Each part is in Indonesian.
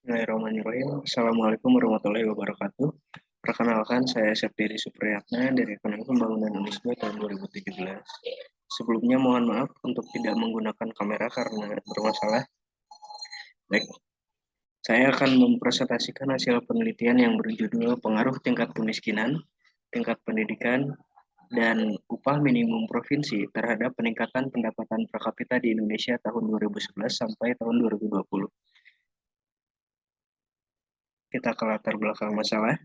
Bismillahirrahmanirrahim. Assalamualaikum warahmatullahi wabarakatuh. Perkenalkan, saya Septiri Supriyatna dari Ekonomi Pembangunan Unisba tahun 2017. Sebelumnya mohon maaf untuk tidak menggunakan kamera karena bermasalah. Baik, saya akan mempresentasikan hasil penelitian yang berjudul Pengaruh Tingkat Kemiskinan, Tingkat Pendidikan, dan Upah Minimum Provinsi terhadap peningkatan pendapatan per kapita di Indonesia tahun 2011 sampai tahun 2020. Kita ke latar belakang masalah.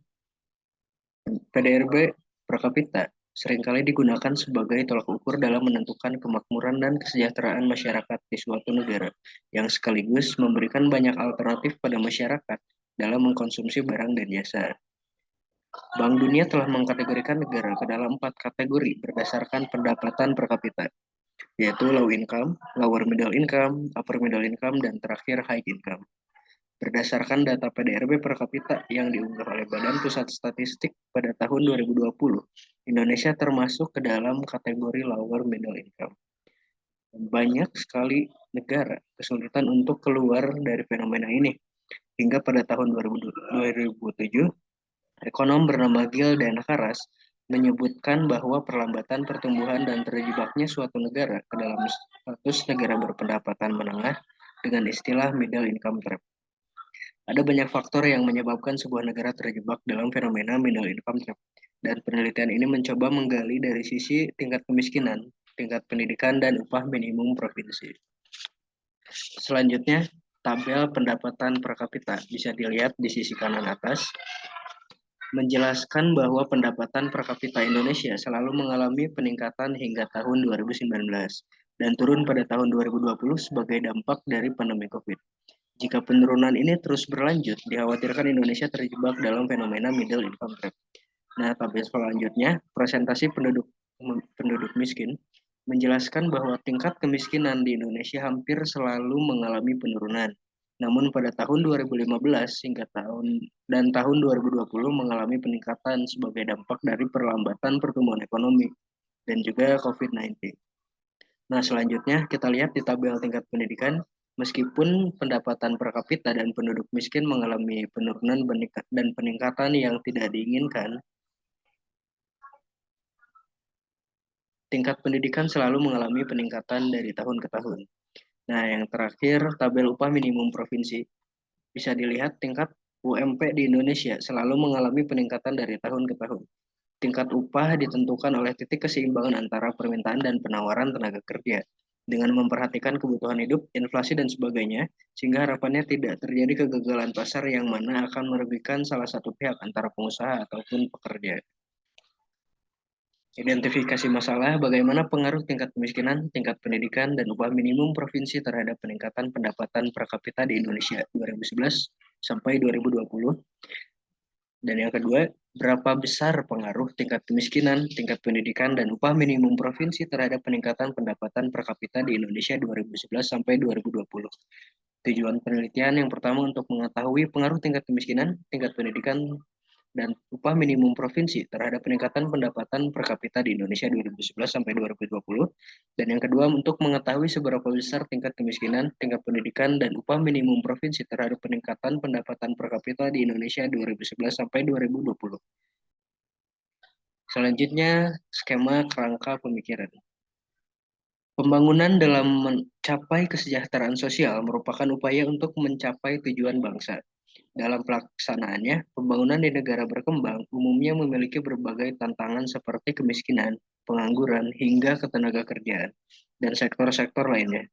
PDRB per kapita seringkali digunakan sebagai tolak ukur dalam menentukan kemakmuran dan kesejahteraan masyarakat di suatu negara, yang sekaligus memberikan banyak alternatif pada masyarakat dalam mengkonsumsi barang dan jasa. Bank Dunia telah mengkategorikan negara ke dalam 4 kategori berdasarkan pendapatan per kapita, yaitu low income, lower middle income, upper middle income, dan terakhir high income. Berdasarkan data PDRB per kapita yang diunggah oleh Badan Pusat Statistik pada tahun 2020, Indonesia termasuk ke dalam kategori lower middle income. Banyak sekali negara kesulitan untuk keluar dari fenomena ini. Hingga pada tahun 2007, ekonom bernama Gil Karas menyebutkan bahwa perlambatan pertumbuhan dan terjebaknya suatu negara ke dalam status negara berpendapatan menengah dengan istilah middle income trap. Ada banyak faktor yang menyebabkan sebuah negara terjebak dalam fenomena middle income trap, dan penelitian ini mencoba menggali dari sisi tingkat kemiskinan, tingkat pendidikan, dan upah minimum provinsi. Selanjutnya, tabel pendapatan per kapita bisa dilihat di sisi kanan atas, menjelaskan bahwa pendapatan per kapita Indonesia selalu mengalami peningkatan hingga tahun 2019 dan turun pada tahun 2020 sebagai dampak dari pandemi COVID. Jika penurunan ini terus berlanjut, dikhawatirkan Indonesia terjebak dalam fenomena middle income trap. Nah, tabel selanjutnya, presentasi penduduk miskin menjelaskan bahwa tingkat kemiskinan di Indonesia hampir selalu mengalami penurunan. Namun pada tahun 2015 hingga tahun 2020 mengalami peningkatan sebagai dampak dari perlambatan pertumbuhan ekonomi dan juga COVID-19. Nah, selanjutnya kita lihat di tabel tingkat pendidikan. Meskipun pendapatan per kapita dan penduduk miskin mengalami penurunan dan peningkatan yang tidak diinginkan, tingkat pendidikan selalu mengalami peningkatan dari tahun ke tahun. Nah, yang terakhir, tabel upah minimum provinsi. Bisa dilihat tingkat UMP di Indonesia selalu mengalami peningkatan dari tahun ke tahun. Tingkat upah ditentukan oleh titik keseimbangan antara permintaan dan penawaran tenaga kerja, dengan memperhatikan kebutuhan hidup, inflasi, dan sebagainya, sehingga harapannya tidak terjadi kegagalan pasar yang mana akan merugikan salah satu pihak antara pengusaha ataupun pekerja. Identifikasi masalah, bagaimana pengaruh tingkat kemiskinan, tingkat pendidikan, dan upah minimum provinsi terhadap peningkatan pendapatan per kapita di Indonesia 2011 sampai 2020. Dan yang kedua, berapa besar pengaruh tingkat kemiskinan, tingkat pendidikan, dan upah minimum provinsi terhadap peningkatan pendapatan per kapita di Indonesia 2011 sampai 2020. Tujuan penelitian yang pertama untuk mengetahui pengaruh tingkat kemiskinan, tingkat pendidikan, dan upah minimum provinsi terhadap peningkatan pendapatan per kapita di Indonesia 2011 sampai 2020. Dan yang kedua, untuk mengetahui seberapa besar tingkat kemiskinan, tingkat pendidikan, dan upah minimum provinsi terhadap peningkatan pendapatan per kapita di Indonesia 2011 sampai 2020. Selanjutnya, skema kerangka pemikiran. Pembangunan dalam mencapai kesejahteraan sosial merupakan upaya untuk mencapai tujuan bangsa. Dalam pelaksanaannya, pembangunan di negara berkembang umumnya memiliki berbagai tantangan seperti kemiskinan, pengangguran, hingga ketenaga kerjaan, dan sektor-sektor lainnya.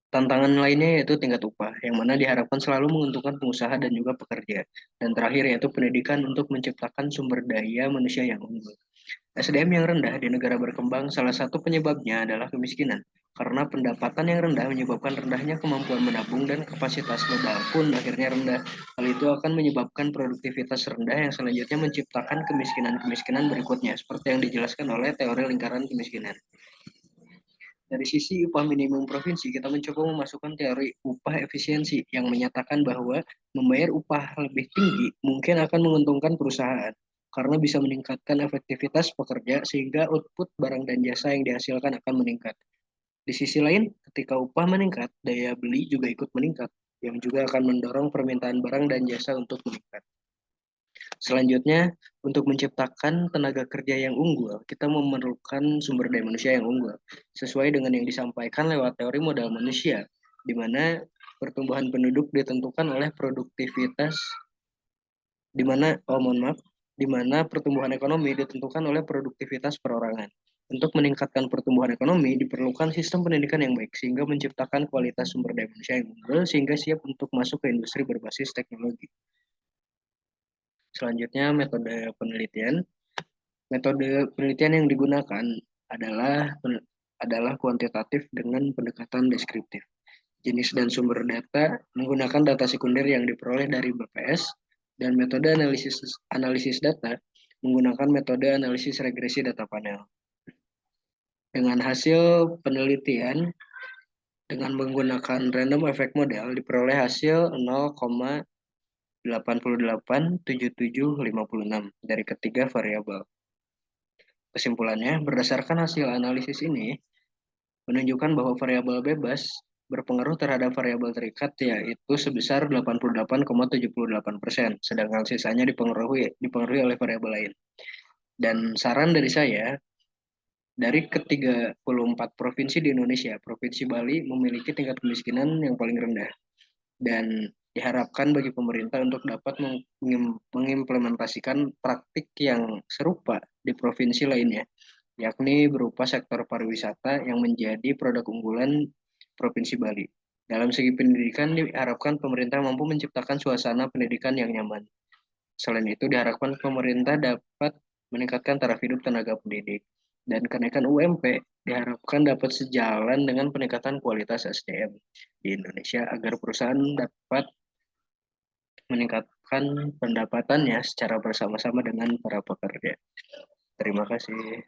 Tantangan lainnya yaitu tingkat upah, yang mana diharapkan selalu menguntungkan pengusaha dan juga pekerja. Dan terakhir yaitu pendidikan untuk menciptakan sumber daya manusia yang unggul. SDM yang rendah di negara berkembang salah satu penyebabnya adalah kemiskinan, karena pendapatan yang rendah menyebabkan rendahnya kemampuan menabung dan kapasitas modal pun akhirnya rendah. Hal itu akan menyebabkan produktivitas rendah yang selanjutnya menciptakan kemiskinan-kemiskinan berikutnya, seperti yang dijelaskan oleh teori lingkaran kemiskinan. Dari sisi upah minimum provinsi, kita mencoba memasukkan teori upah efisiensi yang menyatakan bahwa membayar upah lebih tinggi mungkin akan menguntungkan perusahaan karena bisa meningkatkan efektivitas pekerja sehingga output barang dan jasa yang dihasilkan akan meningkat. Di sisi lain, ketika upah meningkat, daya beli juga ikut meningkat, yang juga akan mendorong permintaan barang dan jasa untuk meningkat. Selanjutnya, untuk menciptakan tenaga kerja yang unggul, kita memerlukan sumber daya manusia yang unggul, sesuai dengan yang disampaikan lewat teori modal manusia, di mana pertumbuhan penduduk ditentukan oleh produktivitas, di mana, mohon maaf, di mana pertumbuhan ekonomi ditentukan oleh produktivitas perorangan. Untuk meningkatkan pertumbuhan ekonomi, diperlukan sistem pendidikan yang baik, sehingga menciptakan kualitas sumber daya manusia yang unggul, sehingga siap untuk masuk ke industri berbasis teknologi. Selanjutnya, metode penelitian. Metode penelitian yang digunakan adalah adalah kuantitatif dengan pendekatan deskriptif. Jenis dan sumber data menggunakan data sekunder yang diperoleh dari BPS, dan metode analisis data menggunakan metode analisis regresi data panel. Dengan hasil penelitian dengan menggunakan random effect model diperoleh hasil 0,887756 dari ketiga variabel. Kesimpulannya, berdasarkan hasil analisis ini, menunjukkan bahwa variabel bebas berpengaruh terhadap variabel terikat, yaitu sebesar 88,78%, sedangkan sisanya dipengaruhi oleh variabel lain. Dan saran dari saya, dari ke-34 provinsi di Indonesia, Provinsi Bali memiliki tingkat kemiskinan yang paling rendah. Dan diharapkan bagi pemerintah untuk dapat mengimplementasikan praktik yang serupa di provinsi lainnya, yakni berupa sektor pariwisata yang menjadi produk unggulan Provinsi Bali. Dalam segi pendidikan, diharapkan pemerintah mampu menciptakan suasana pendidikan yang nyaman. Selain itu, diharapkan pemerintah dapat meningkatkan taraf hidup tenaga pendidik. Dan kenaikan UMP diharapkan dapat sejalan dengan peningkatan kualitas SDM di Indonesia agar perusahaan dapat meningkatkan pendapatannya secara bersama-sama dengan para pekerja. Terima kasih.